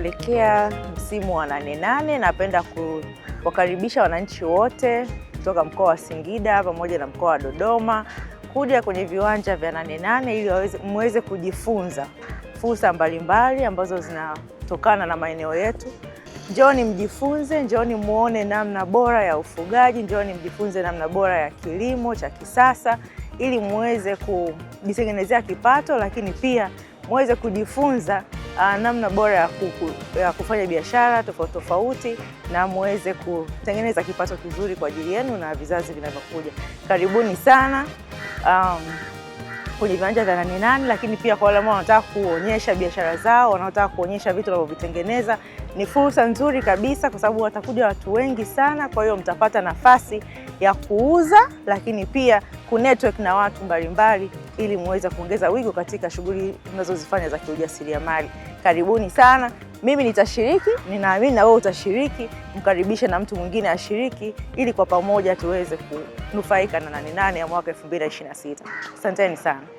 kuelekea msimu wa 88, napenda kuwakaribisha wananchi wote kutoka mkoa wa Singida pamoja na mkoa wa Dodoma kuja kwenye viwanja vya 88 ili muweze kujifunza fursa mbalimbali ambazo zinatokana na maeneo yetu. Njooni mjifunze, njooni muone namna bora ya ufugaji, njooni mjifunze namna bora ya kilimo cha kisasa ili muweze kujitengenezea kipato, lakini pia muweze kujifunza namna bora ya kufanya biashara tofauti tofauti na muweze kutengeneza kipato kizuri kwa ajili yenu na vizazi vinavyokuja. Karibuni sana kwenye viwanja vya 88, lakini pia kwa wale ambao wanataka kuonyesha biashara zao, wanaotaka kuonyesha vitu wanavyovitengeneza, ni fursa nzuri kabisa kwa sababu watakuja watu wengi sana. Kwa hiyo mtapata nafasi ya kuuza, lakini pia kunetwork na watu mbalimbali ili muweze kuongeza wigo katika shughuli mnazozifanya za kiujasiriamali. Karibuni sana. Mimi nitashiriki, ninaamini na wewe utashiriki, mkaribishe na mtu mwingine ashiriki ili kwa pamoja tuweze kunufaika na 88 ya mwaka 2026. Asanteni sana.